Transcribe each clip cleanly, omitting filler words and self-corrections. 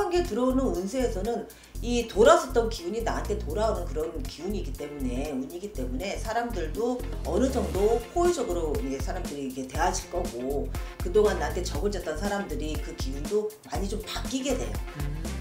하반기에 들어오는 운세에서는 이 돌아섰던 기운이 나한테 돌아오는 그런 기운이기 때문에, 운이기 때문에 사람들도 어느 정도 호의적으로 사람들이 이게 대하실 거고, 그동안 나한테 적을 졌던 사람들이 그 기운도 많이 좀 바뀌게 돼요.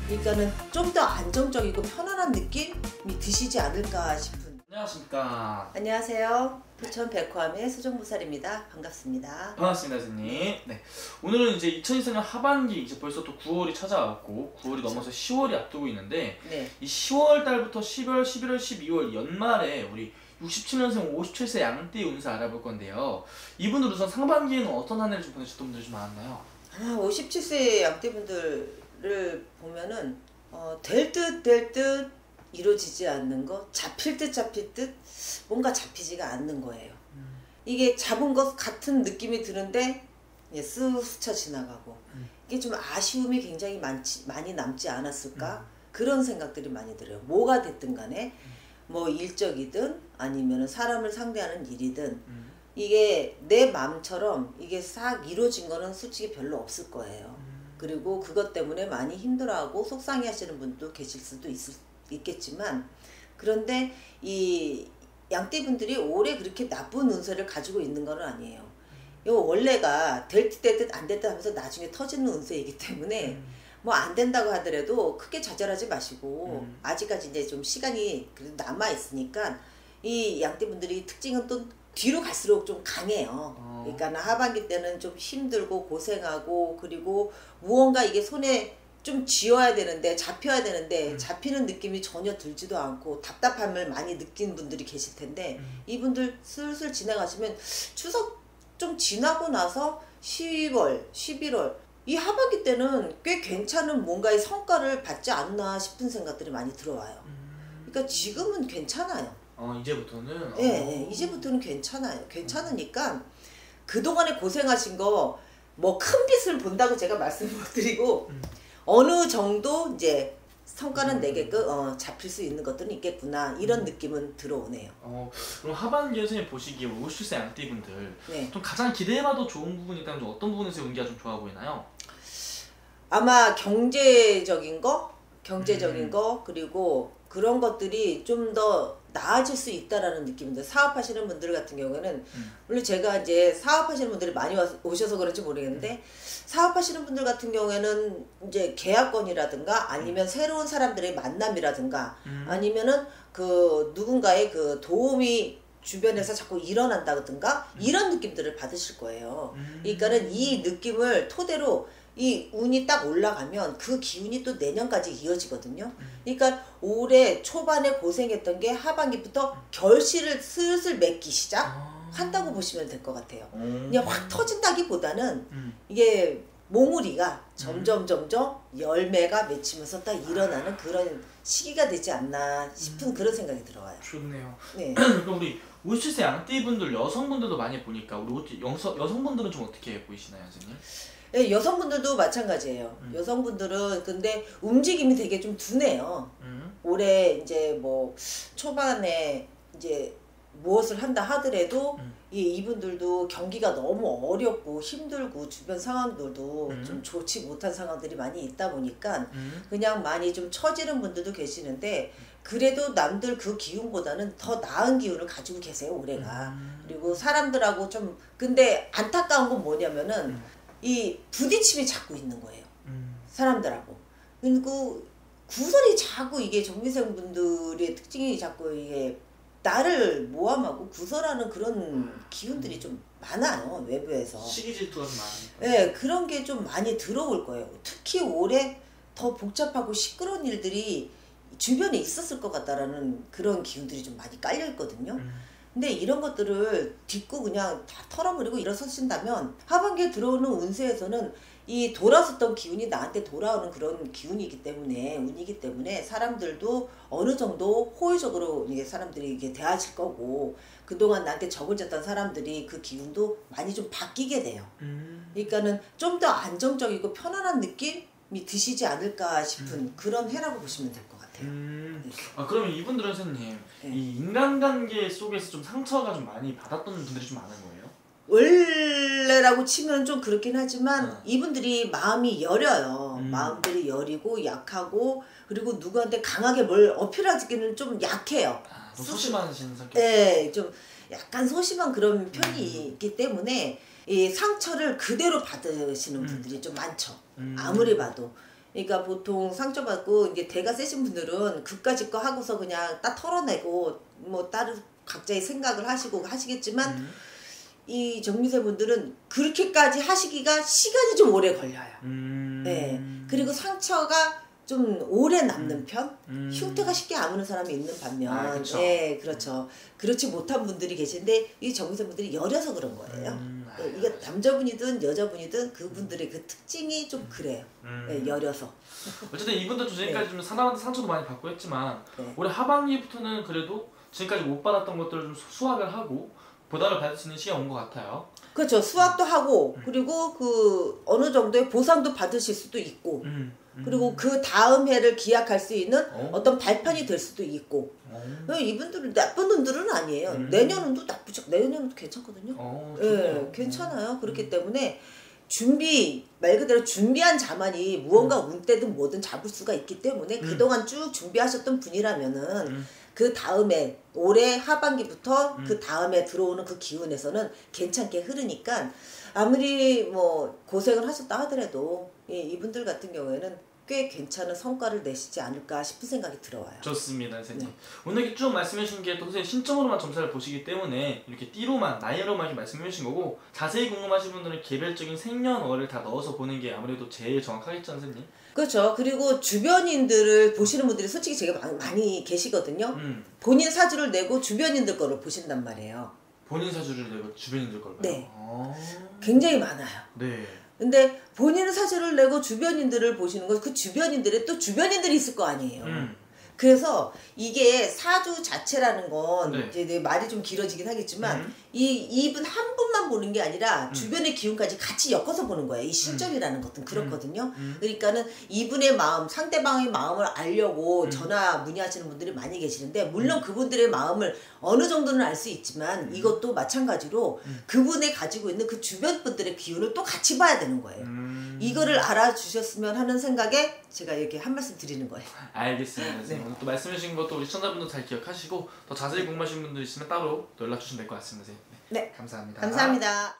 그러니까는 좀 더 안정적이고 편안한 느낌이 드시지 않을까 싶은. 안녕하십니까. 안녕하세요. 부천 백화함의 수정보살입니다. 반갑습니다. 반갑습니다, 선생님. 네. 오늘은 이제 2024년 하반기, 이제 벌써 또 9월이 찾아왔고, 9월이 넘어서 10월이 앞두고 있는데, 네. 이 10월 달부터 10월, 11월, 12월 연말에 우리 67년생 57세 양띠 운세 알아볼 건데요. 이분들 우선 상반기에는 어떤 한 해를 좀 보내셨던 분들이 좀 많았나요? 57세 양띠분들을 보면은 될 듯 이루어지지 않는 거, 잡힐 듯 뭔가 잡히지가 않는 거예요. 이게 잡은 것 같은 느낌이 드는데 쓱 스쳐 지나가고, 이게 좀 아쉬움이 굉장히 많이 남지 않았을까? 그런 생각들이 많이 들어요. 뭐가 됐든 간에 뭐 일적이든 아니면 사람을 상대하는 일이든 이게 내 마음처럼 이게 싹 이루어진 거는 솔직히 별로 없을 거예요. 그리고 그것 때문에 많이 힘들어하고 속상해 하시는 분도 계실 수도 있겠지만, 그런데 이 양띠분들이 올해 그렇게 나쁜 운세를 가지고 있는 건 아니에요. 이거 원래가 될 듯 될 듯 안 될 듯 하면서 나중에 터지는 운세이기 때문에 뭐 안 된다고 하더라도 크게 좌절하지 마시고, 아직까지 이제 좀 시간이 그래도 남아 있으니까 이 양띠분들이 특징은 또 뒤로 갈수록 좀 강해요. 그러니까 하반기 때는 좀 힘들고 고생하고, 그리고 무언가 이게 손에 좀 쥐어야 되는데, 잡혀야 되는데 잡히는 느낌이 전혀 들지도 않고 답답함을 많이 느끼는 분들이 계실 텐데, 이분들 슬슬 지나가시면 추석 좀 지나고 나서 10월, 11월 이 하반기 때는 꽤 괜찮은 뭔가의 성과를 받지 않나 싶은 생각들이 많이 들어와요. 그러니까 지금은 괜찮아요. 이제부터는? 네, 이제부터는 괜찮아요. 괜찮으니까 그동안에 고생하신 거 뭐 큰 빛을 본다고 제가 말씀 못 드리고, 어느 정도 이제 성과는 내게끔 잡힐 수 있는 것들은 있겠구나, 이런 느낌은 들어오네요. 그럼 하반기에 선생님 보시기에 57세 양띠분들 네. 좀 가장 기대해봐도 좋은 부분이 있다면 좀 어떤 부분에서 운기가 좀 좋아 보이나요? 아마 경제적인 거, 그리고 그런 것들이 좀 더 나아질 수 있다라는 느낌인데, 사업하시는 분들 같은 경우에는 물론 제가 이제 사업하시는 분들이 많이 오셔서 그런지 모르겠는데, 사업하시는 분들 같은 경우에는 이제 계약건이라든가 아니면 새로운 사람들의 만남이라든가 아니면은 그 누군가의 그 도움이 주변에서 자꾸 일어난다든가 이런 느낌들을 받으실 거예요. 그러니까는 이 느낌을 토대로 이 운이 딱 올라가면 그 기운이 또 내년까지 이어지거든요. 그러니까 올해 초반에 고생했던 게 하반기부터 결실을 슬슬 맺기 시작한다고 보시면 될 것 같아요. 그냥 확 터진다기보다는 이게 몽우리가 점점 열매가 맺히면서 딱 일어나는 그런 시기가 되지 않나 싶은 그런 생각이 들어와요. 좋네요. 네. 그럼 우리 57세 양띠분들 여성분들도 많이 보니까 우리 여성분들은 좀 어떻게 보이시나요, 선생님? 네, 여성분들도 마찬가지예요. 여성분들은 근데 움직임이 되게 좀 둔해요. 올해 이제 뭐 초반에 이제 무엇을 한다 하더라도 이분들도 경기가 너무 어렵고 힘들고 주변 상황들도 좀 좋지 못한 상황들이 많이 있다 보니까 그냥 많이 좀 처지는 분들도 계시는데, 그래도 남들 그 기운보다는 더 나은 기운을 가지고 계세요, 올해가. 그리고 사람들하고 좀, 근데 안타까운 건 뭐냐면은 이 부딪힘이 자꾸 있는 거예요. 사람들하고. 그리고 구설이 자꾸, 이게 정미생 분들의 특징이 자꾸 이게 나를 모함하고 구설하는 그런 기운들이 좀 많아요, 외부에서. 시기 질투가 좀 많으니까. 네, 그런 게 좀 많이 들어올 거예요. 특히 올해 더 복잡하고 시끄러운 일들이 주변에 있었을 것 같다라는 그런 기운들이 좀 많이 깔려 있거든요. 근데 이런 것들을 딛고 그냥 다 털어버리고 일어서신다면 하반기에 들어오는 운세에서는 이 돌아섰던 기운이 나한테 돌아오는 그런 기운이기 때문에, 운이기 때문에 사람들도 어느 정도 호의적으로 사람들이 이게 대하실 거고, 그동안 나한테 적을 졌던 사람들이 그 기운도 많이 좀 바뀌게 돼요. 그러니까는 좀 더 안정적이고 편안한 느낌이 드시지 않을까 싶은 그런 해라고 보시면 될 것 같아요. 네. 그러면 이분들은 선생님, 네. 이 인간관계 속에서 좀 상처가 좀 많이 받았던 분들이 좀 많은 거예요? 원래라고 치면 좀 그렇긴 하지만 이분들이 마음이 여려요. 마음들이 여리고 약하고 그리고 누구한테 강하게 뭘 어필하기는 좀 약해요. 좀 소심하신 성격. 네, 좀 약간 소심한 그런 편이 있기 때문에 이 상처를 그대로 받으시는 분들이 좀 많죠. 아무리 봐도. 그러니까 보통 상처받고 이게 대가 세신 분들은 그까짓 거 하고서 그냥 딱 털어내고 뭐 다른 각자의 생각을 하시고 하시겠지만 이 정미세 분들은 그렇게까지 하시기가 시간이 좀 오래 걸려요. 네. 그리고 상처가 좀 오래 남는 편? 흉터가 쉽게 아무는 사람이 있는 반면, 예, 그렇죠. 그렇지 못한 분들이 계신데 이 정미세 분들이 여려서 그런 거예요. 이게 남자분이든 여자분이든 그분들의 그 특징이 좀 그래요. 예, 여려서. 어쨌든 이분들도 지금까지 좀 사람한테 상처도 많이 받고 했지만 올해 하반기부터는 그래도 지금까지 못 받았던 것들을 좀 수확을 하고 보답을 받을 수 있는 시기가 온 것 같아요. 그렇죠. 수학도 하고 그리고 그 어느 정도의 보상도 받으실 수도 있고 그리고 그 다음 해를 기약할 수 있는 어떤 발판이 될 수도 있고 이분들은 나쁜 놈들은 아니에요. 내년은도 나쁘죠. 내년은 괜찮거든요. 예, 괜찮아요. 그렇기 때문에 말 그대로 준비한 자만이 무언가 운때든 뭐든 잡을 수가 있기 때문에 그동안 쭉 준비하셨던 분이라면은 그 다음에 올해 하반기부터 그 다음에 들어오는 그 기운에서는 괜찮게 흐르니까 아무리 뭐 고생을 하셨다 하더라도 이분들 같은 경우에는 꽤 괜찮은 성과를 내시지 않을까 싶은 생각이 들어와요. 좋습니다, 선생님. 네. 오늘 이렇게 쭉 말씀해 주신 게 또 선생님 신점으로만 점수를 보시기 때문에 이렇게 띠로만, 나이로만 이렇게 말씀해 주신 거고 자세히 궁금하신 분들은 개별적인 생년월을 다 넣어서 보는 게 아무래도 제일 정확하겠죠, 선생님? 그렇죠. 그리고 주변인들을 보시는 분들이 솔직히 제가 많이 계시거든요. 본인 사주를 내고 주변인들 거를 보신단 말이에요. 본인 사주를 내고 주변인들 걸 봐요? 네. 굉장히 많아요. 네. 근데 본인은 사주를 내고 주변인들을 보시는 거 그 주변인들의 또 주변인들이 있을 거 아니에요. 그래서 이게 사주 자체라는 건 이제 내 말이 좀 길어지긴 하겠지만 이분 한 분만 보는 게 아니라 주변의 기운까지 같이 엮어서 보는 거예요. 이 신점이라는 것은 그렇거든요. 그러니까는 이분의 마음, 상대방의 마음을 알려고 전화 문의하시는 분들이 많이 계시는데 물론 그분들의 마음을 어느 정도는 알 수 있지만 이것도 마찬가지로 그분의 가지고 있는 그 주변 분들의 기운을 또 같이 봐야 되는 거예요. 이거를 알아주셨으면 하는 생각에 제가 이렇게 한 말씀 드리는 거예요. 알겠습니다. 네. 오늘 또 말씀해 주신 것도 우리 시청자분들 잘 기억하시고 더 자세히 궁금하신 분들 있으면 따로 또 연락 주시면 될 것 같습니다. 네. 감사합니다. 감사합니다.